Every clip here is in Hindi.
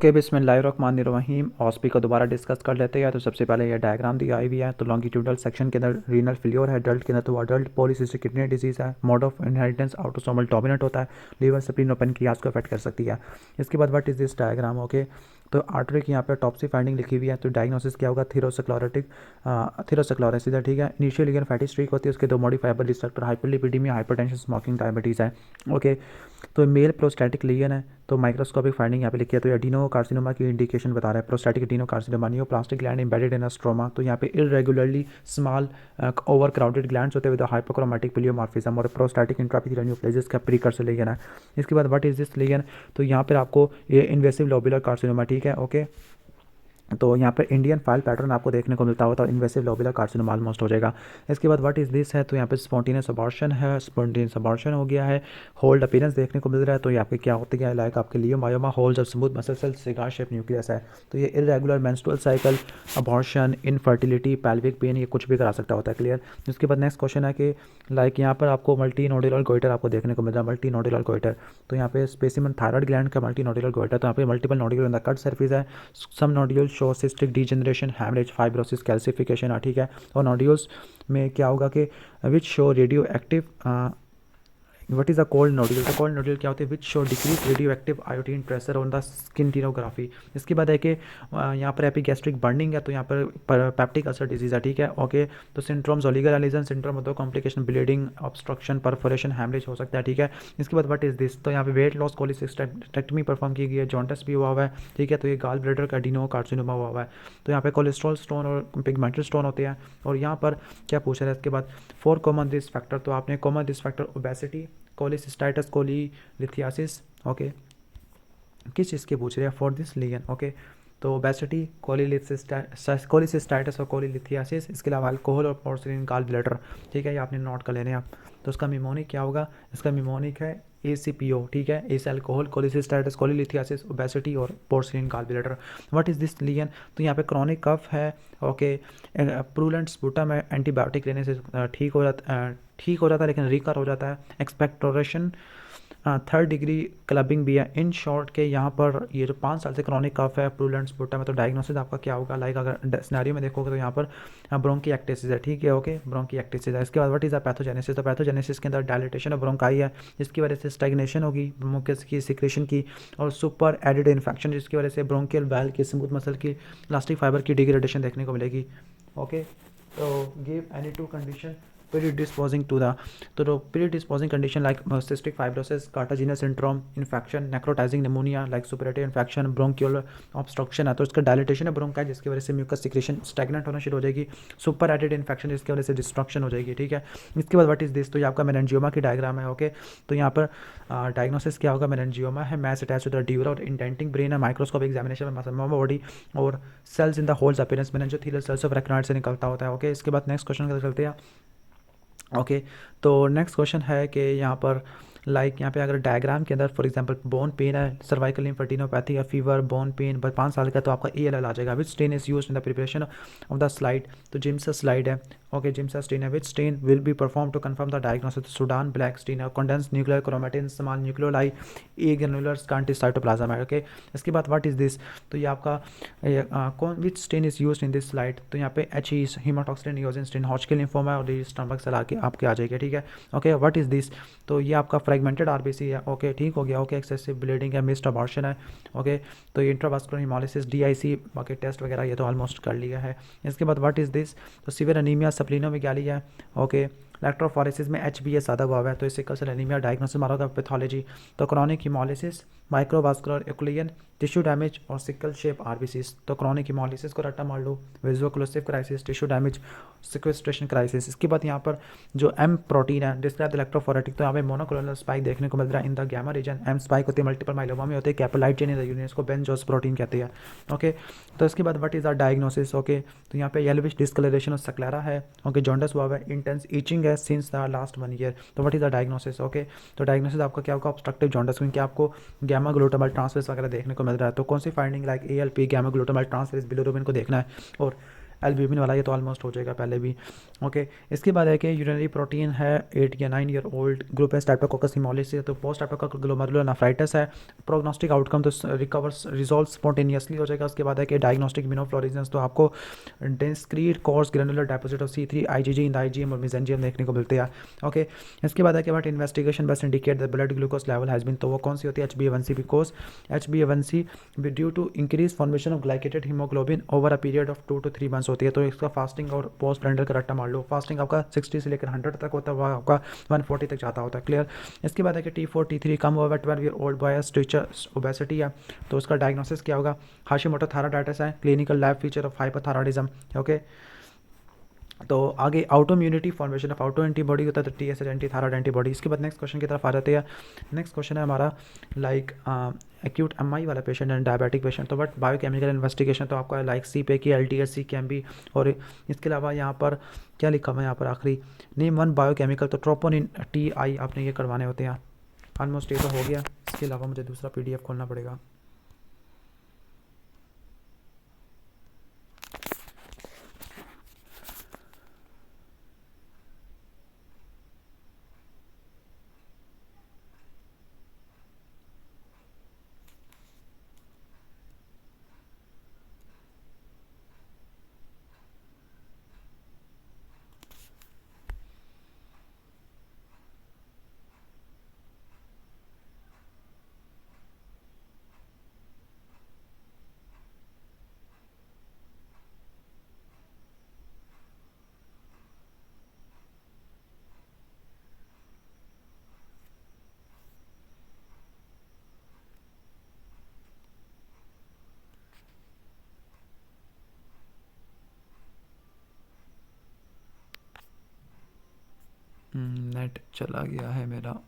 ओके बिस्मिल्लाहिर्रहमानिर्रहीम। हॉस्पी को दोबारा डिस्कस कर लेते हैं। तो सबसे पहले ये डायग्राम दी आई हुई है। तो लॉन्गिट्यूडल सेक्शन के अंदर रीनल फेलियर है अडल्ट के अंदर, तो अडल्ट पॉलीसिस्टिक किडनी डिजीज़ है। Mode of inheritance autosomal dominant होता है। लीवर स्प्लीन और पैनक्रियाज को अफेक्ट कर सकती है। इसके बाद what is this diagram. Okay, तो आर्टरी की यहाँ पे टॉप्सी फाइंडिंग लिखी हुई है। तो डायग्नोसिस क्या होगा, थीरोस्क्लेरोटिक थीरोस्क्लेरोसिस है, ठीक है। इनिशियल लीगन फैटी स्ट्रीक होती है, उसके दो modifiable receptor hyperlipidaemia, hypertension, smoking, diabetes है। ओके, तो मेल प्रोस्टैटिक लीजन है। तो माइक्रोस्कोपिक फाइंडिंग यहाँ पे लिखी है। तो एडिनो कार्सिनोमा की इंडिकेशन बता रहा है। Prostatic adeno carcinoma, neoplastic gland embedded in stroma. तो यहाँ पे irregularly small over crowded glands होते हैं विद हाइपोक्रोमैटिक प्लियोमॉर्फिज्म, और प्रोस्टैटिक इंट्रापिथियल न्यूक्लियस का प्रीकर्सर लीजन है। इसके बाद व्हाट इज दिस लीजन। तो यहाँ पर आपको ये इन्वेसिव लोबुलर कार्सिनोमा, ठीक है। ओके, तो यहाँ पर इंडियन फाइल पैटर्न आपको देखने को मिलता होता है। इन्वेसिव लोबुलर कार्सिनोमा ऑलमोस्ट हो जाएगा। इसके बाद व्हाट इज दिस है। तो यहाँ पे स्पॉन्टेनियस अबॉर्शन है, स्पॉन्टेनियस अबॉर्शन हो गया है। होल्ड अपीयरेंस देखने को मिल रहा है। तो यहाँ पे क्या होती है, लाइक आपके leiomyoma holds of smooth muscle cell, cigar shape nucleus है। तो ये irregular menstrual cycle, abortion, infertility, pelvic pain, ये कुछ भी करा सकता होता है। क्लियर। इसके बाद नेक्स्ट क्वेश्चन है कि लाइक यहाँ पर आपको मल्टी नोडुलर गोइटर आपको देखने को मिल रहा है। मल्टी नोडुलर गोइटर, तो यहाँ पे स्पेसिमन थायराइड ग्लैंड का मल्टी नोडुलर गोइटर। तो यहाँ पे multiple nodular in the cut surface है। Some nodule show cystic degeneration, haemorrhage, fibrosis, calcification, ठीक है। और नोड्यूल्स में क्या होगा कि which show radio active what is a cold nodule. तो कोल्ड नोड्यूल क्या होते हैं, which show decrease radio active iodine pressure on the scintigraphy. इसके बाद है कि यहाँ पर एपिगैस्ट्रिक बर्निंग है। तो यहाँ पर पैप्टिक अल्सर डिजीज़ है, ठीक है। ओके, तो सिंड्रोम्स, ओलिगर एलिजन सिंड्रोम, दो complication, bleeding, obstruction, perforation, haemorrhage हो सकता है, ठीक है। इसके बाद व्हाट इज दिस। तो यहाँ पे वेट लॉस कोलिसिस्टेक्टमी परफॉर्म की गई है। जॉन्टस भी हुआ है, ठीक है। तो ये गाल ब्लैडर का एडिनो कार्सिनोमा हुआ है। तो यहाँ पे कोलेस्ट्रॉल स्टोन और पिगमेंटल स्टोन होते हैं। और यहाँ पर क्या पूछ रहा है इसके बाद, 4 कॉमन रिस्क फैक्टर। तो आपने common risk factor obesity, cholecystitis, कोलीलिथियासिस, okay, किस चीज़ के पूछ रहे हैं, फॉर दिस लीजन। ओके, तो ओबेसिटी, कोलिसिस्टाइटिस और कोलीलिथियासिस। इसके अलावा अल्कोहल और पोर्सिलिन गाल ब्लैडर, ठीक है। ये आपने नोट कर लेने हैं आप। तो उसका मिमोनिक क्या होगा, इसका मिमोनिक है ACPO, ठीक है। एस अल्कोहल, कोलिसिस्टाइटिस, कोलीलिथियासिस, ओबेसिटी और porcelain gall bladder. What is this lesion. तो यहाँ पे क्रॉनिक कफ है। ओके, प्रूलेंट स्पूटम है। एंटीबायोटिक लेने से ठीक हो जाता है, लेकिन रिकर हो जाता है। एक्सपेक्टोरेशन, थर्ड डिग्री क्लबिंग भी है। इन शॉर्ट के यहाँ पर ये जो 5 साल से क्रॉनिक कफ है, प्रूलेंट स्पूटम है, तो डायग्नोसिस आपका क्या होगा, लाइक अगर सिनेरियो में देखोगे तो यहाँ पर ब्रोंकिएक्टिसिस है, ठीक है। ओके, ब्रोंकिएक्टिसिस है। इसके बाद व्हाट इज द पैथोजेनेसिस। तो पैथोजेनेसिस के अंदर डायलिटेशन ऑफ ब्रोंकाई है, जिसकी वजह से स्टैग्नेशन होगी ब्रोंकियस की सिक्रेशन की, और सुपर एडिड इन्फेक्शन, जिसकी वजह से ब्रोंकियल वैल की स्मूथ मसल की इलास्टिक फाइबर की डिग्रेडेशन देखने को मिलेगी। ओके, तो give any two condition predisposing to the, तो predisposing condition like cystic fibrosis, cartaginous syndrome, infection, necrotizing pneumonia like suppurative infection, bronchial obstruction है। तो इसका डायलिटेशन है ब्रोंकाई, जिसकी वजह से म्यूकस सिक्रेशन स्टैग्नेंट होना शुरू हो जाएगी। सुपर एडिड इन्फेक्शन, जिसकी वजह से डिस्ट्रक्शन हो जाएगी, ठीक है। इसके बाद व्हाट इज दिस। तो ये आपका मेनिंजियोमा की डायग्राम है। ओके, तो यहाँ पर डायग्नोसिस क्या होगा, मेनिंजियोमा है, mass attach to the dura और इंडेंटिंग ब्रेन है। माइक्रोस्कोपिक एग्जामिनेशन में मसलमा बॉडी और cells in the whorls appearance meningothelial cells of arachnoid से निकलता होता है। ओके, इसके बाद नेक्स्ट क्वेश्चन की तरफ चलते हैं। ओके, तो नेक्स्ट क्वेश्चन है कि यहाँ पर लाइक यहाँ पे अगर डायग्राम के अंदर फॉर एग्जांपल बोन पेन है, सर्वाइकल लिम्फेडिनोपैथी या फीवर, बोन पेन, बस 5 साल का, तो आपका ALL आ जाएगा। Which stain is used in the preparation of the slide. तो जिम्सा स्लाइड है। ओके, जिम्सा स्टेन है। Which stain will be perform to confirm the diagnosis. Sudan black stain है। Condense nuclear chromatin, small nucleoli, a granular scanty cytoplasm है। ओके, इसके बाद व्हाट इज दिस। तो ये आपका कौन which stain is used in this slide. तो यहाँ पे HE haematoxylin eosin stain, Hodgkin lymphoma और स्टमक सेल आपके आ जाएगी, ठीक है। Okay, what is this. तो ये आपका फ्रेगमेंटेड RBC है। ओके, ठीक हो गया। ओके, एक्सेसिव ब्लीडिंग है, मिस्ड अबॉर्शन है। ओके, तो इंट्रावास्कुलर हिमोलिसिस, DIC, बाकी टेस्ट वगैरह ये तो ऑलमोस्ट कर लिया है। इसके बाद व्हाट इज दिस। तो सीवियर एनीमिया स्प्लीनोमेगाली है। ओके, इलेक्ट्रोफोरेसिस में HbS ज़्यादा हुआ है, तो इससे सिकल सेल एनीमिया डायग्नोसिस मारोगा। पैथोलॉजी, तो chronic haemolysis, microvascular occlusion, tissue damage और सिकल शेप RBCs। तो क्रॉनिक हिमोलिसिस को रट्टा मार लो, vaso occlusive crisis, tissue damage, sequestration crisis. इसके बाद यहाँ पर जो M प्रोटीन है, डिस्क्राइब इलेक्ट्रोफोरेटिक, तो यहाँ पे मोनोक्लोनल स्पाइक देखने को मिल रहा है in the gamma region. M spike होती है मल्टीपल माइलोमा में होते हैं। Kappa light chain in the urine को बेंजोस प्रोटीन कहते हैं। ओके, तो इसके बाद what is the diagnosis. Okay, तो यहाँ पे येलोविश डिस्कलरेशन और सक्लेरा है। ओके, जॉन्डिस हुआ है, इंटेंस ईचिंग है सिंस द लास्ट 1 ईयर। तो what is the diagnosis. Okay, तो डायग्नोसिस आपका क्या होगा, ऑब्स्ट्रक्टिव जॉन्डिस, क्योंकि आपको गैमा ग्लूटामाइल ट्रांसफेरेज वगैरह देखने को मिल रहा है। तो कौन सी finding like ALP, gamma glutamyl transferase, bilirubin को देखना है। और एल्ब्यूमिन वाला, ये तो ऑलमोस्ट हो जाएगा पहले भी। ओके, इसके बाद है कि यूरिनरी प्रोटीन है 8 या 9 ईयर ओल्ड, ग्रुप है स्ट्रेप्टोकोकस हिमोलिसिस, तो पोस्ट स्ट्रेप्टोकोकस ग्लोमेरुलर नेफ्राइटिस है। प्रोग्नोस्टिक आउटकम तो रिकवर्स रिजॉल्व स्पॉन्टेनियसली हो जाएगा। उसके बाद है कि डायग्नोस्टिक इम्यूनोफ्लोरेसेंस, तो आपको discrete coarse granular deposit of C3 IgG in the IgM और मेसेंजियम देखने को मिलते हैं। ओके, इसके बाद है कि what investigation best indicate the blood glucose level has been, तो वो कौन सी होती है? HbA1c, because HbA1c due to increase formation of glycated haemoglobin over a period of 2 to 3 months होती है। तो इसका फास्टिंग और पोस्ट ब्लेंडर का रट्टा मार लो, फास्टिंग आपका 60 से लेकर 100 तक होता है, वह आपका 140 तक जाता होता है। क्लियर। इसके बाद है कि T4 T3 come over 12 year old boy stretcher obesity है, तो उसका डायग्नोसिस क्या होगा? हाशिमोटो थायराइडाइटिस है, clinical lab feature of hypothyroidism. Okay, तो आगे auto immunity formation of auto antibody होता है, तो TSH एंटी थायराइड एंटीबॉडी। इसके बाद नेक्स्ट क्वेश्चन की तरफ आ जाते हैं। नेक्स्ट क्वेश्चन है हमारा लाइक एक्यूट MI वाला पेशेंट एंड डायबिटिक पेशेंट, तो बट बायोकेमिकल इन्वेस्टिगेशन तो आपका लाइक CPK की LTSC कैम भी, और इसके अलावा यहाँ पर क्या लिखा हुआ है यहाँ पर आखिरी, नेम वन बायोकेमिकल, तो ट्रोपोनिन TI आपने ये करवाने होते हैं। ऑलमोस्ट ये तो हो गया। इसके अलावा मुझे दूसरा PDF खोलना पड़ेगा। नेट चला गया है मेरा।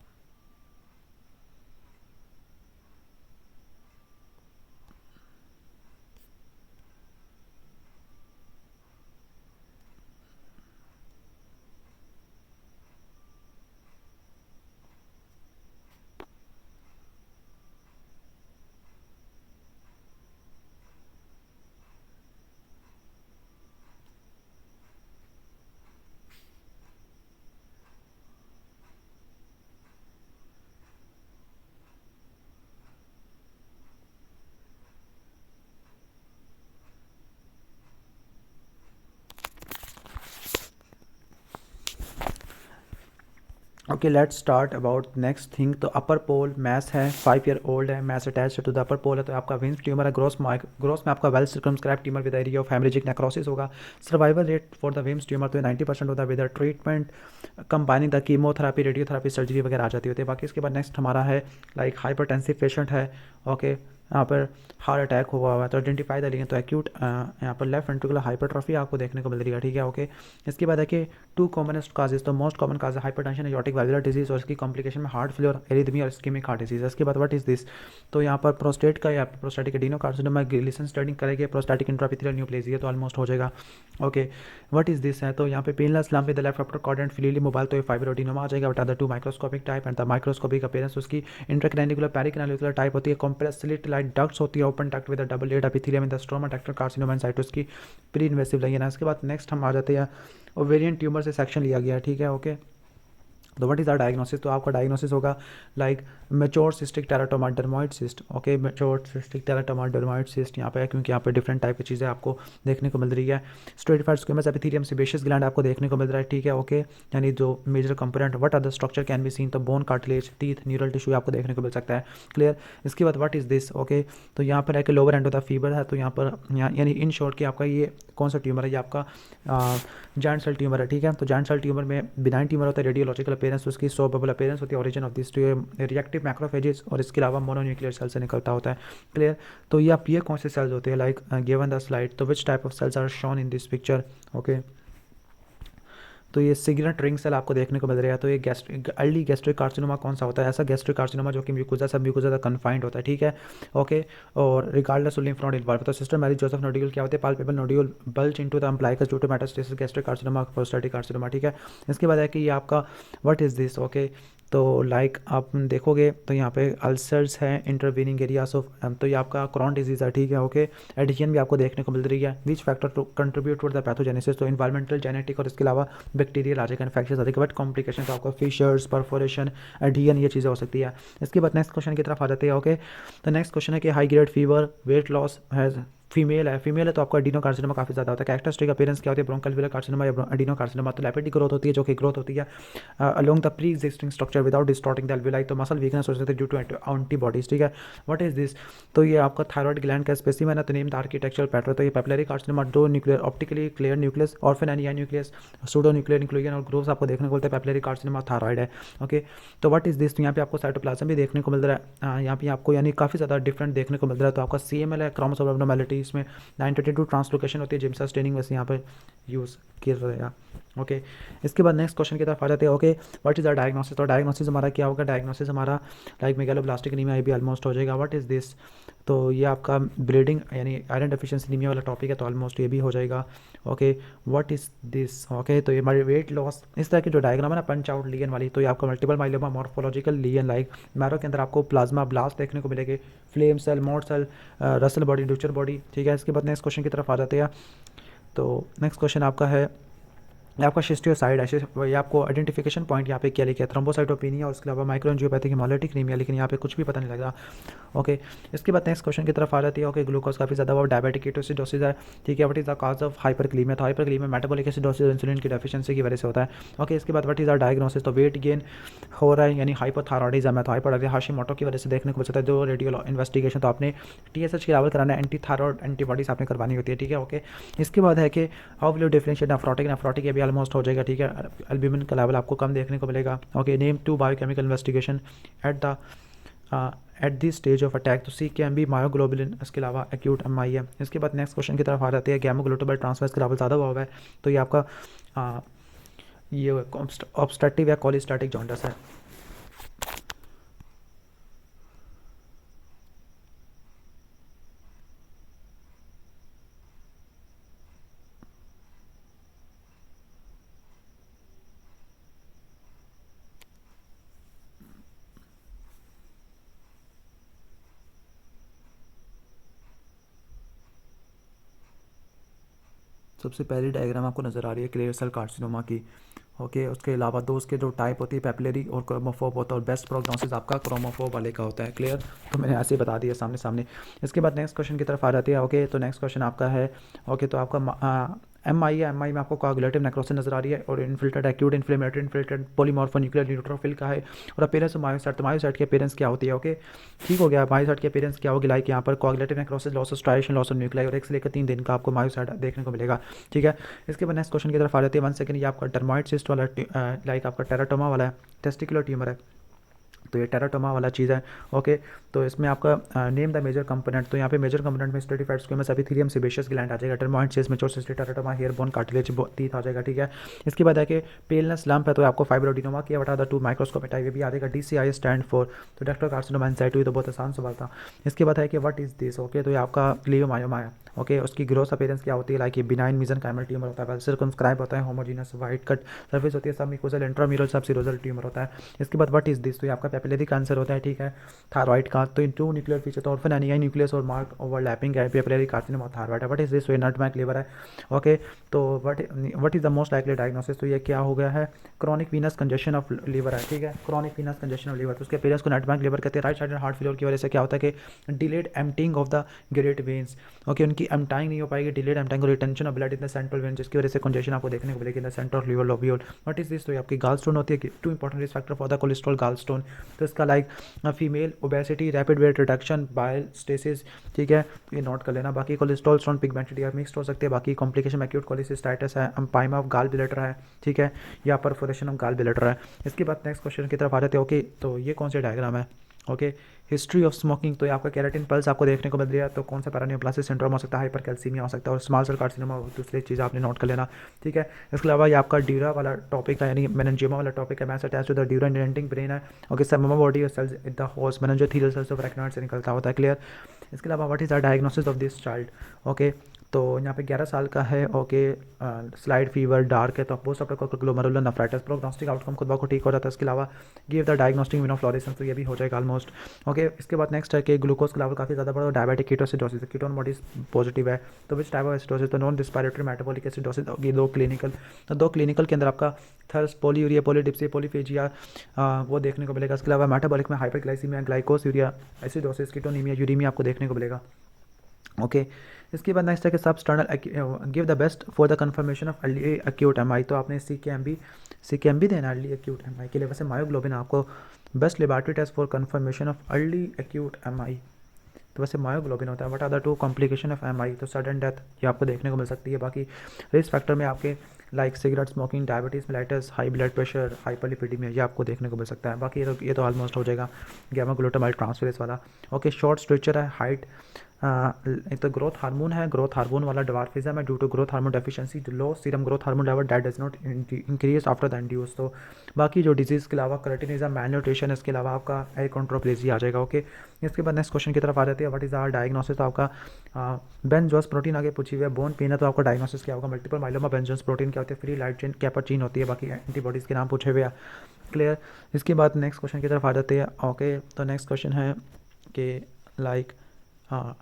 Okay, let's start about next thing. तो अपर पोल मैस है, 5 ईयर ओल्ड है, mass attach to the upper pole है, तो आपका विंस ट्यूमर है, ग्रोस में आपका well circumscribed tumour with area of haemorrhagic necrosis होगा। Survival rate for the Wilms tumour तो 90% होता है with treatment combining the chemotherapy, radiotherapy, surgery वगैरह आ जाती होती है। बाकी इसके बाद नेक्स्ट हमारा है लाइक हाइपरटेंसिव पेशेंट है। ओके, यहाँ पर हार्ट अटैक हुआ हुआ है, तो आइडेंटिफाई द लीजन, तो एक्यूट यहाँ पर लेफ्ट वेंट्रिकुलर हाइपरट्रॉफी आपको देखने को मिल रही है। ठीक है। ओके, इसके बाद है कि 2 कॉमनेस्ट काजेज, तो मोस्ट कॉमन काज है हाइपरटेंशन, एयोर्टिक वाल्वुलर डिजीज, और इसकी कॉम्प्लिकेशन में हार्ट फेलियर, एरिथमी और इस्केमिक हार्ट डिजीज। इसके बाद व्हाट इज दिस, तो यहाँ पर प्रोस्टेट का या प्रोस्टेटिक एडिनोकार्सिनोमा गिलिसन स्टडिंग करेंगे, प्रोस्टेटिक इंट्रापिथेलियल न्यूप्लेसिया, तो ऑलमोस्ट हो जाएगा। ओके, व्हाट इज दिस है, तो यहाँ पे painless lump with the left upper quadrant freely mobile, तो ये फाइब्रोएडिनोमा आ जाएगा। But the 2 microscopic type and the microscopic appearance उसकी इंट्राक्रैनिकुलर पेरिक्रैनिकुलर टाइप होती है, कॉम्प्रेस स्लिट लाइट डक्ट्स होती है, open duct with the double layered epithelium in the stroma ductal carcinoma in situ, उसकी प्री इन्वेसिव लाइन है। इसके बाद नेक्स्ट हम आ जाते हैं ओवेरियन ट्यूमर से सेक्शन लिया गया है। ठीक है। ओके, तो व्हाट इज द डायग्नोसिस, तो आपका डायग्नोसिस होगा like mature cystic teratoma dermoid cyst. Okay, mature cystic teratoma dermoid cyst यहाँ पे है, क्योंकि यहाँ पे डिफरेंट टाइप की चीज़ें आपको देखने को मिल रही है। Stratified squamous epithelium sebaceous gland आपको देखने को मिल रहा है। ठीक है। ओके, यानी जो major component, what other structure can be seen, तो bone cartilage, teeth, neural tissue आपको देखने को मिल सकता है। क्लियर। इसके बाद व्हाट इज दिस, ओके, तो यहाँ पर है कि lower end of the fever है, तो यहाँ पर यानी इन शॉर्ट कि आपका ये कौन सा ट्यूमर है, ये आपका जॉइंट सेल ट्यूमर है। ठीक है, तो जॉइंट सेल ट्यूमर में बिनाइन ट्यूमर होता है, रेडियोलॉजिकल अपीयरेंस उसकी सोबल अपीयरेंस होती है, origin of this reactive macrophages, और इसके अलावा मोनोन्यूक्लियर सेल से निकलता होता है। क्लियर। तो ये आप ये कौन से सेल्स होते हैं लाइक गिवन द स्लाइड, तो which type of cells are shown in this picture. Okay, तो ये सिग्नट रिंग सेल आपको देखने को मिल रहा है। तो ये अर्ली गैस्ट्रिक कार्सिनोमा कौन सा होता है, ऐसा गैस्ट्रिक कार्सिनोमा जो कि म्यूकोजा सब म्यूकोजा तक कन्फाइंड होता है। ठीक है। ओके, और regardless of lymph node involve, तो सिस्टर मैरी जोसेफ नोड्यूल क्या होते हैं, palpable nodule bulge into the umbilicus due to metastasis gastric carcinoma, prostatic carcinoma. ठीक है। इसके बाद है कि ये आपका व्हाट इज दिस, ओके, तो लाइक आप देखोगे तो यहाँ पे अल्सर्स हैं, इंटरवीनिंग एरियाज ऑफ, तो ये आपका क्रॉन डिजीज़ है, ठीक है, ओके। एडिशन भी आपको देखने को मिल रही है। Which factor to contribute to the pathogenesis, तो इन्वायरमेंटल, जेनेटिक और इसके अलावा बैक्टीरियल आ जाएगा, इन्फेक्शन आ जाएगा, बट कॉम्प्लिकेशन तो आपका फिशर्स, परफोरेशन, एडियन, ये चीज़ें हो सकती है। इसके बाद नेक्स्ट क्वेश्चन की तरफ आ जाते हैं, ओके। तो नेक्स्ट क्वेश्चन है कि high grade fever, weight loss has, female है तो आपका एडिनो कार्सिनोमा काफ़ी ज़्यादा होता है। कैरेक्टरिस्टिक अपीयरेंस क्या होती है, ब्रोंकल कार्सिनोमा या एडिनो कार्सिनोमा, तो लैपिड ग्रोथ होती है, जो कि ग्रोथ होती है along the pre existing structure without distorting the alveoli, तो मसल वीकनेस हो सकती है ड्यू टू एंटीबॉडीज, ठीक है। व्हाट इज दिस, तो ये आपका थायराइड ग्लैंड का स्पेसिमेन है, तो नेम द आर्किटेक्चरल पैटर्न, तो ये पेपिलरी कार्सिनोमा, दो nuclear optically clear nucleus, orphan and nucleus, pseudo nuclear inclusion और ग्रोव्स आपको देखने को मिलता है। पेपिलरी कार्सिनोमा थायराइड है, ओके। तो व्हाट इज दिस, तो यहाँ पे आपको साइटोप्लाज्म भी देखने को मिल रहा है, यहाँ पे आपको यानी काफ़ी ज़्यादा डिफरेंट देखने को मिल रहा है। तो आपका CML है, क्रोमोसोम एब्नॉर्मैलिटी, इसमें 922 ट्रांसलोकेशन होती है, जिम्सा स्टेनिंग वैसे यहाँ पर यूज़ किया जाएगा, ओके। इसके बाद नेक्स्ट क्वेश्चन की तरफ आ जाते हैं, okay. What is the diagnosis, तो डायग्नोसिस हमारा क्या होगा, डायग्नोसिस हमारा लाइक मेगालोब्लास्टिक एनीमिया भी ऑलमोस्ट हो जाएगा। व्हाट इज़ दिस, तो ये आपका ब्लीडिंग यानी आयरन डेफिशिएंसी एनीमिया वाला टॉपिक है, तो ऑलमोस्ट ये भी हो जाएगा, okay. What is this, okay. तो ये हमारे वेट लॉस, इस तरह की जो डायग्राम है ना पंच आउट लीगन वाली, तो ये आपका multiple myeloma, morphological lesion like marrow के अंदर आपको प्लाज्मा ब्लास्ट देखने को मिलेगी, flame cell, Mott cell, Russell body, Dutcher body, ठीक है। इसके बाद नेक्स्ट क्वेश्चन की तरफ आ जाते हैं। तो नेक्स्ट क्वेश्चन आपका है, ये आपका शिस्टियोसाइड है, ये आपको आइडेंटिफिकेशन पॉइंट यहाँ पे क्या लिखा है, थ्रोम्बोसाइटोपेनिया और उसके अलावा माइक्रोएंजियोपैथिक हेमोलाइटिक एनीमिया, लेकिन यहाँ पे कुछ भी पता नहीं लग रहा, ओके। इसके बाद नेक्स्ट क्वेश्चन की तरफ आ जाती है, ओके। ग्लूकोज काफ़ी ज़्यादा वो डायबिटिक कीटोसिडोसिस है, ठीक है। What is the cause of hyperkalaemia, तो हाइपरक्लीमिया मेटाबॉलिक एसिडोसिस, इंसुलिन की डेफिशिएंसी की वजह से होता है, ओके। इसके बाद व्हाट इज द डायग्नोसिस, तो वेट गेन हो रहा है यानी हाइपोथायरॉइडिज्म है, तो हाइपोथायरॉइड हाशिमोटो की वजह से देखने को मिल सकता है। जो रेडियो इन्वेस्टिगेशन, तो आपने TSH के लेवल कराना है, एंटी थायरॉइड एंटीबॉडीज आपने करवानी होती है, ठीक है, ओके। इसके बाद है कि how will you differentiate nephrotic, nephrotic ये भी ऑलमोस्ट हो जाएगा, ठीक है। एल्ब्यूमिन का लेवल आपको कम देखने को मिलेगा, okay. Name 2 biochemical investigation at this stage of attack, तो CKMB, मायोग्लोबुलिन, इसके अलावा एक्यूट MI है। इसके बाद नेक्स्ट क्वेश्चन की तरफ आ जाती है, गैमोग्लूटामाइन ट्रांसफर के लेवल ज़्यादा हुआ है, तो ये आपका ये ऑब्स्ट्रक्टिव या कॉलिस्टैटिक जॉन्डिस है। सबसे पहली डायग्राम आपको नज़र आ रही है क्लियर सेल कार्सिनोमा की, ओके। उसके अलावा दो उसके जो टाइप होती है पेपिलरी और क्रोमोफोब होता है, और बेस्ट प्रोग्नोसिस आपका क्रोमोफोब वाले का होता है, क्लियर। तो मैंने ऐसे ही बता दिया सामने सामने। इसके बाद नेक्स्ट क्वेश्चन की तरफ आ जाती है, ओके। तो नेक्स्ट क्वेश्चन आपका है, ओके। तो आपका MI है, MI में आपको कोआगुलेटिव नेक्रोसिस नजर आ रही है, और infiltrate acute inflammatory infiltrate polymorphonuclear neutrophil का है, और अपीयरेंस मायोसाइट, तो मायोसाइट की अपीयरेंस क्या होती है, ओके। ठीक हो गया, मायोसाइट की अपीयरेंस क्या होगी, लाइक यहाँ पर कोआगुलेटिव necrosis, loss of striation, loss of nuclei, और 1 से लेकर 3 दिन का आपको मायोसाइट देखने को मिलेगा, ठीक है। इसके बाद नेक्स्ट क्वेश्चन की तरफ आ जाती है, 1 सेकंड। ये आपका डर्माइड सिस्ट वाला लाइक आपका टेराटोमा वाला है, टेस्टिकुलर ट्यूमर है, तो ये टेराटोमा वाला चीज़ है, ओके। तो इसमें आपका नेम द मेजर कंपोनेंट, तो यहाँ पे मेजर कंपोनेंट में stratified squamous epithelium, sebaceous gland आ जाएगा, dermoid cyst, mature cystic teratoma, hair bone, cartilage, teeth आ जाएगा, ठीक है। इसके बाद है कि पेलनेस लंप है, तो आपको फाइब्रोडिनोमा किया बता द 2 माइक्रोस्कोप ये भी आ जाएगा। DCI स्टैंड फॉर, तो डक्टल कार्सिनोमा इन साइटू, तो बहुत आसान सवाल था। इसके बाद है कि व्हाट इज दिस, ओके। तो ये आपका ग्लियोमायोमा है, ओके। उसकी ग्रोथ अपीयरेंस क्या होती है, लाइक ये बिनाइन मीजनकाइमल ट्यूमर होता है, सर्कमस्क्राइब होता है, होमोजीनस वाइट कट सर्फेस होती है, सब म्यूकोसल इंट्राम्यूरल सब सीरोजल ट्यूमर होता है। इसके बाद व्हाट इज दिस, तो ये आपका पेपिलरी कैंसर होता है, ठीक है, थायराइड का। तो इन 2 न्यूक्लियर फीचर, तो ऑर्फन एनिया न्यूक्लियस और मार्क ओवरलैपिंग है, पेपिलरी कार्सिनोमा थायराइड है। व्हाट इज दिस, तो ये नटमैक लीवर है, ओके। तो what is the most likely diagnosis, तो ये क्या हो गया है, chronic venous congestion of liver है, ठीक है, chronic venous congestion of liver, तो उसके अपीयरेंस को नटमैक लीवर कहते हैं। राइट साइड हार्ट फेलियर की वजह से क्या होता है कि delayed emptying of the great veins, okay. उनकी एम्पटाइंग नहीं हो पाएगी, डिलेड एम्पटाइंग और retention of blood in the central vein, जिसकी वजह से कंजेशन आपको देखने को मिलेगी in the centre of liver lobule. What is this, तो ये आपकी गाल स्टोन होती है, 2 important risk factor for the cholesterol gall stone, तो इसका like female obesity, rapid weight reduction, bile stasis, ठीक है, ये नोट कर लेना। बाकी कोलेस्ट्रॉल स्टोन पिगमेंटेड या मिक्स्ड हो सकते हैं। बाकी कॉम्प्लिकेशन एक्यूट कोलिसिस्टाइटिस है, एम्पाइमा ऑफ गाल ब्लैडर है, ठीक है, या परफोरेशन ऑफ गाल ब्लैडर है। इसके बाद नेक्स्ट क्वेश्चन की तरफ आ जाते हैं, ओके। तो ये कौन से डायग्राम है, ओके। हिस्ट्री ऑफ स्मोकिंग, तो ये आपका केराटिन पल्स आपको देखने को मिल रहा है, तो कौन सा पैरानियोप्लास्टिक सिंड्रोम हो सकता है, हाइपरकैल्सीमिया हो सकता है, और स्मॉल सेल कार्सिनोमा, दूसरी चीज़ आपने नोट कर लेना, ठीक है। इसके अलावा ये आपका ड्यूरा वाला टॉपिक है, यानी मेनिंजियोमा वाला टॉपिक है, mass attach to the dura indenting brain है, ओके। सबममा बॉडी और सेल्स इन द होस्ट मेनिंजोथेलियल सेल्स ऑफ रेक्नॉइड से निकलता होता है, क्लियर। इसके अलावा what is the diagnosis of this child, okay. तो यहाँ पे 11 साल का है, ओके। स्लाइड फीवर डार्क है, तो post operative glomerular nephritis, prognostic outcome खुद ब खुद ठीक हो जाता है। इसके अलावा गिव द डायग्नोस्टिक इम्यूनोफ्लोरेसेंस, तो ये भी हो जाएगा ऑलमोस्ट, ओके। इसके बाद नेक्स्ट है कि ग्लूकोज का लेवल काफ़ी ज़्यादा बढ़ा, डायबिटिक कीटोसिडोसिस, कीटोन बॉडीज पॉजिटिव है, तो विच टाइप ऑफ एसिडोसिस, तो नॉन रिस्पायरेटरी मेटाबॉलिक एसिडोसिस होगी। दो क्लिनिकल के अंदर आपका थर्स, पोलीयूरिया, पोलीडिप्सी, पोलीफेजिया वो देखने को मिलेगा। इसके अलावा मेटाबॉलिक में hyperglycaemia, ग्लाइकोस urea acidosis, ketonaemia, uraemia आपको देखने को मिलेगा, ओके। इसके बाद नेक्स्ट है कि substernal give the best for the confirmation of early acute M I, तो आपने सी के एम बी देना अर्ली एक्यूट एम आई के लिए। वैसे मायोग्लोबिन आपको best laboratory test for confirmation of early acute M I, तो वैसे मायोग्लोबिन होता है। What are the two complication of M I, तो सडन डेथ ये आपको देखने को मिल सकती है। बाकी रिस्क फैक्टर में आपके like cigarette smoking, diabetes mellitus, high blood pressure, hyperlipidaemia ये आपको देखने को मिल सकता है। बाकी ये तो ऑलमोस्ट हो जाएगा गैमा ग्लूटामाइल ट्रांसफरेज वाला, ओके। शॉर्ट स्ट्रेचर है, हाइट तो ग्रोथ हार्मोन है, ग्रोथ हार्मोन वाला डवार्फिज्म है due to growth hormone deficiency, low serum growth hormone level that does not increase after the induce. तो बाकी जो डिजीज़ के अलावा क्रेटिनिज्म, मैलन्यूट्रिशन, इसके अलावा आपका एकोंड्रोप्लेजिया आ जाएगा, ओके। इसके बाद नेक्स्ट क्वेश्चन की तरफ आ जाती है, व्हाट इज आवर डायग्नोसिस, तो आपका बेंजोस प्रोटीन आगे पूछी हुई है। बोन पेन है तो आपका डायग्नोसिस क्या होगा, मल्टीपल माइलोमा, बेंजोस प्रोटीन क्या होती है, फ्री लाइट चेन कैपर होती है, बाकी एंटीबॉडीज़ के नाम पूछे हुए हैं, क्लियर। इसके बाद नेक्स्ट क्वेश्चन की तरफ आ जाते हैं, ओके। तो नेक्स्ट क्वेश्चन है कि लाइक हाँ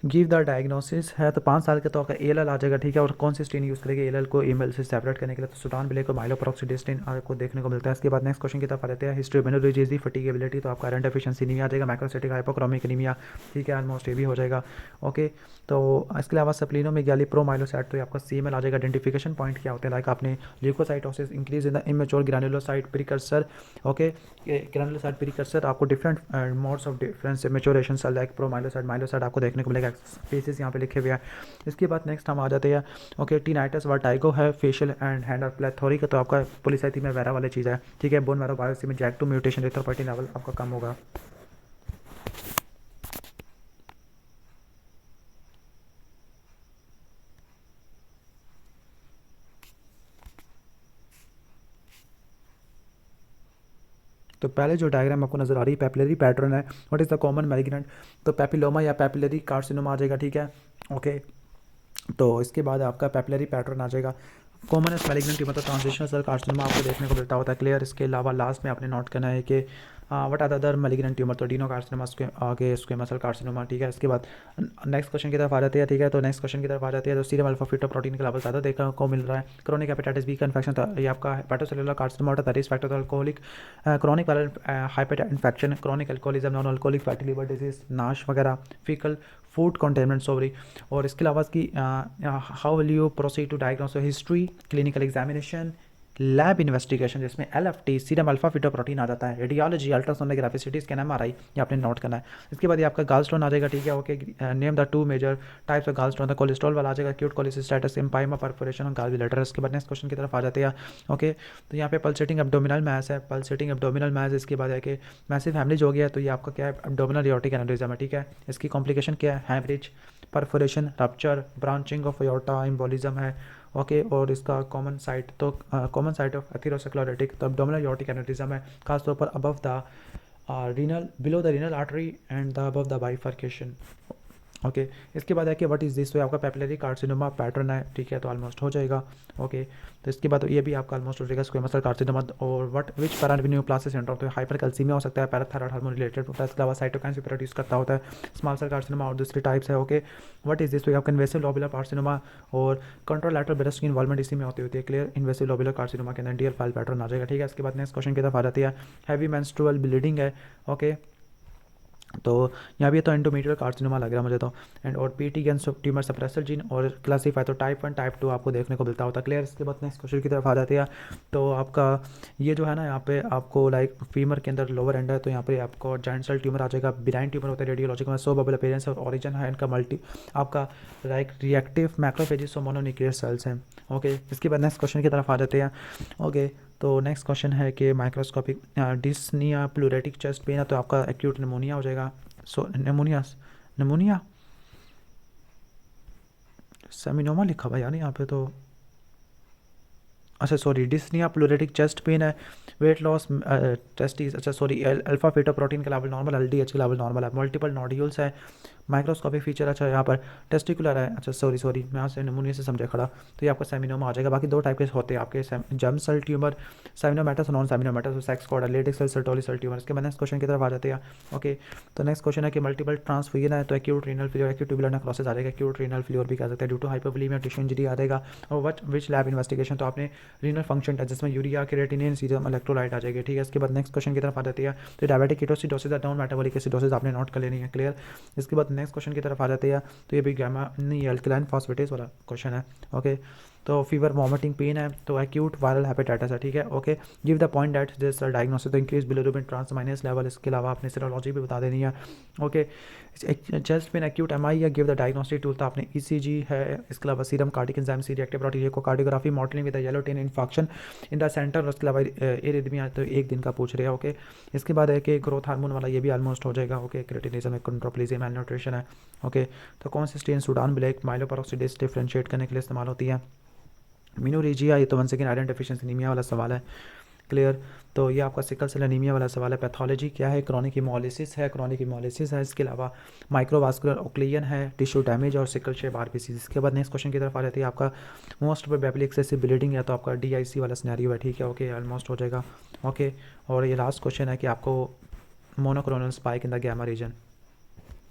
गिव द डायग्नोसिस है, तो 5 साल के तो आपका एएलएल आ जाएगा, ठीक है। और कौन सी स्टेन यूज़ करेंगे एएलएल को एमएल से सेपरेट करने के लिए, तो सुडान ब्लैक और माइलोपेरोक्सीडेस्टिन आपको देखने को मिलता है। इसके बाद नेक्स्ट क्वेश्चन की तरफ आ जाते हैं, हिस्ट्री मेनोरेजियस फटीगेबिलिटी, तो आपका आयरन डेफिशिएंसी नहीं आ जाएगा, मैक्रोसाइटिक हाइपोक्रोमिक एनीमिया, ठीक है, ऑलमोस्ट ये भी हो जाएगा, ओके। तो इसके अलावा सप्लीनो में गैली प्रोमाइलोसाइट, तो आपका सीएमएल आ जाएगा। आइडेंटिफिकेशन पॉइंट क्या होते हैं, लाइक आपने leucocytosis, increase in the immature granulocyte precursor, okay. Granulocyte precursor आपको different modes of difference maturation cell like promyelocyte, myelocyte आपको देखने को मिलेगा, स्पेसिस यहाँ पे लिखे हुए हैं। इसके बाद नेक्स्ट हम आ जाते हैं, ओके। टीनाइटस वर्टाइगो है, फेशियल एंड हैंड और प्लेथोरिक, तो आपका पोलीसाइथी में वेरा वाली चीज़ है, ठीक है। बोन मैरो बायोप्सी में जैक2 म्यूटेशन, एरिथ्रोपोइटिन लेवल आपका कम होगा। तो पहले जो डायग्राम आपको नज़र आ रही है पैपिलरी पैटर्न है, what is the common malignant, तो पैपिलोमा या पैपिलरी कार्सिनोमा आ जाएगा, ठीक है, ओके। तो इसके बाद आपका पैपिलरी पैटर्न आ जाएगा। कॉमनेस्ट मैलिग्नेंट ट्यूमर, तो ट्रांजिशनल सेल कार्सिनोमा आपको देखने को मिलता होता है, क्लियर। इसके अलावा लास्ट में आपने नोट करना है कि what are the other malignant tumor, तो डीनो कार्सिनोमा आगे स्क्वेमस सेल कार्सिनोमा, ठीक है। इसके बाद नेक्स्ट क्वेश्चन की तरफ आ जाती है, ठीक है। तो नेक्स्ट क्वेश्चन की तरफ आ जाती है, तो सीरम अल्फा फीटोप्रोटीन के लेवल ज़्यादा देखने को मिल रहा है। क्रोनिक हेपेटाइटिस बी का इन्फेक्शन, तो ये आपका हेपेटोसेलुलर कार्सिनोमा होता है, रिस्क फैक्टर, तो alcoholic chronic viral hepatitis infection, chronic alcoholism, non alcoholic fatty liver disease, NASH वगैरह, फीकल फूड कंटेनमेंट, सॉरी। और इसके अलावा इसकी how will you proceed to diagnose, history, clinical examination, lab investigation जिसमें एलएफटी, सीरम अल्फा फीटोप्रोटीन आ जाता है, radiology, ultrasonography, CT scan, MRI, ये आपने नोट करना है। इसके बाद ये आपका गालस्टोन आ जाएगा, ठीक है, okay. Name the 2 major types of gallstone, the cholesterol वाला आ जाएगा, एक्यूट कोलिसिस्टाइटिस, एम्पाइमा, परफोरेशन और गालब्लैडर। इसके बाद नेक्स्ट क्वेश्चन की तरफ आ जाते हैं, ओके। तो यहाँ पे पल्सेटिंग एब्डोमिनल मैस है, पल्सेटिंग एब्डोमिनल मैस। इसके बाद है कि मैसिव हैमरेज हो गया, तो ये आपका क्या है, एब्डोमिनल एओर्टिक एनेरिज्म है, ठीक है। इसकी कॉम्प्लिकेशन क्या है, haemorrhage, perforation, rupture, branching of aorta, embolism है, ओके। और इसका कॉमन साइट, तो कॉमन साइट ऑफ एथेरोस्क्लेरोटिक, तो एब्डोमिनल एओर्टिक एनेरिज्म है, खासतौर पर above the renal, below the renal artery and the above the bifurcation, okay. इसके बाद है कि व्हाट इज़ दिस, तो आपका पैपिलरी कार्सिनोमा पैटर्न है, ठीक है, तो ऑलमोस्ट हो जाएगा, ओके। तो इसके बाद ये भी आपका ऑलमोस्ट हो जाएगा, स्क्वेमस सेल कार्सिनोमा। और व्हाट विच पैरान्यूप्लासिस सिंड्रोम, तो हाइपरकैल्सीमिया हो सकता है, पैराथायरॉइड हार्मोन रिलेटेड होता है। इसके अलावा साइटोकाइन्स भी प्रोड्यूस करता होता है, स्मॉल सेल कार्सिनोमा और दूसरी टाइप्स है, ओके। व्हाट इज़ दिस, तो आपका इन्वेसिव लोबुलर कार्सिनोमा और कंट्रोलैटरल ब्रेस्ट की इन्वॉल्वमेंट इसी में होती है, क्लियर। इन्वेसिव लोबुलर कार्सिनोमा के अंदर डीएल फाइल पैटर्न आ जाएगा, ठीक है। इसके बाद नेक्स्ट क्वेश्चन की तरफ आ जाती है, हैवी मेंस्ट्रुअल ब्लीडिंग है, ओके। तो यहाँ भी तो एंडोमेट्रियल कार्सिनोमा लग रहा है मुझे तो, एंड और PT gain tumour suppressor gene और क्लासीफाई, तो टाइप 1 टाइप 2 आपको देखने को मिलता होता है, क्लियर। इसके बाद नेक्स्ट क्वेश्चन की तरफ आ जाती है, तो आपका ये जो है ना, यहाँ पे आपको लाइक फीमर के अंदर लोअर एंड है, तो यहाँ पे आपको जॉइंट सेल ट्यूमर आ जाएगा, बिनाइन ट्यूमर होता है रेडियोलॉजिकल में, सो बबल अपीयरेंस और ओरिजिन है इनका मल्टी आपका लाइक रिएक्टिव मैक्रोफेजिस और मोनोन्यूक्लियर सेल्स हैं, ओके। इसके बाद नेक्स्ट क्वेश्चन की तरफ आ जाते हैं, ओके। तो नेक्स्ट क्वेश्चन है कि माइक्रोस्कोपिक डिस्निया प्लूरेटिक चेस्ट पेन है, तो आपका एक्यूट निमोनिया हो जाएगा, सो निमोनिया सेमिनोमा लिखा हुआ यानी यहाँ पे, तो अच्छा सॉरी, डिस्निया प्लूरेटिक चेस्ट पेन है, वेट लॉस, टेस्टिस, अच्छा सॉरी, अल्फा फीटोप्रोटीन का लेवल नॉर्मल, एलडीएच का लेवल नॉर्मल है, मल्टीपल नोड्यूल्स है, माइक्रोस्कोपिक फीचर, अच्छा यहाँ पर टेस्टिकुलर है, अच्छा सॉरी मैं यहाँ से नमूने से समझा खड़ा, तो ये आपका सेमिनोमा आ जाएगा। बाकी दो टाइप के होते हैं आपके, germ cell tumour, seminomatous, non seminomatous, तो sex cord, Leydig cell, Sertoli cell tumour. इसके बाद नेक्स्ट क्वेश्चन की तरफ आ जाते हैं। ओके, तो नेक्स्ट क्वेश्चन है कि मल्टीपल ट्रांसफ्यूजन है तो acute renal failure, acute tubular necrosis आ जाएगा, एक्यूट रीनल फेलियर भी कह सकते हैं, due to hypovolemia tissue injury आ जाएगा। और वट विच लैब इन्वेस्टिगेशन, तो आपने रीनल फंक्शन टेस्ट जिसमें यूरिया, क्रिएटिनिन, सीरम, इलेक्ट्रोलाइट आ जाएगी, ठीक है। इसके बाद नेक्स्ट क्वेश्चन की तरफ आ जाती है, तो डायबिटिक कीटोसिडोसिस, नॉन मेटाबॉलिक एसिडोसिस आपने नोट कर लेनी है, क्लियर। इसके बाद नेक्स्ट क्वेश्चन की तरफ आ जाते हैं, तो ये भी गामा नहीं अल्कलाइन फॉस्फेटेस वाला क्वेश्चन है। ओके, तो फीवर, वॉमिटिंग, पेन है तो एक्यूट वायरल हेपेटाइटिस है, ठीक है। Okay, give the point that this diagnosis, तो इंक्रीज बिलिरुबिन ट्रांसमाइनेस लेवल, इसके अलावा आपने सीरोलॉजी भी बता देनी है। Okay, chest pain, acute MI या गिव द डायग्नोस्टिक टूल, तो आपने ईसीजी है, इसके अलावा serum, cardiac enzyme, C reactive protein को, cardiography, modelling with yellow ten infection in the centre, उसके अलावा एरिथमिया, तो एक दिन का पूछ रहे हैं। ओके, इसके बाद है कि ग्रोथ हार्मोन वाला, ये भी ऑलमोस्ट हो जाएगा। ओके, क्रिटिनिज्म, कंट्रोप्लेजिया, मेलन्यूट्रिशन है। ओके, तो कौन सी स्टेन सूडान ब्लैक माइलोपेरोक्सिडेस डिफरेंशिएट करने के लिए इस्तेमाल होती है? मीनोरेजिया, ये तो one second iron deficiency anaemia वाला सवाल है, क्लियर। तो ये आपका सिकल सेल एनीमिया वाला सवाल है। पैथोलॉजी क्या है? क्रॉनिक हीमोलिसिस है, क्रॉनिक हीमोलिसिस है। इसके अलावा माइक्रोवास्कुलर ओक्लियन है, टिश्यू डैमेज और सिकल शेप आरबीसी। इसके बाद नेक्स्ट क्वेश्चन की तरफ आ जाती है आपका मोस्ट प्रोबेबली एक्सेसिव ब्लीडिंग है, तो आपका डीआईसी वाला सिनेरियो है, ठीक है। ओके, ऑलमोस्ट हो जाएगा। ओके, और ये लास्ट क्वेश्चन है कि आपको monoclonal spike in the gamma reason,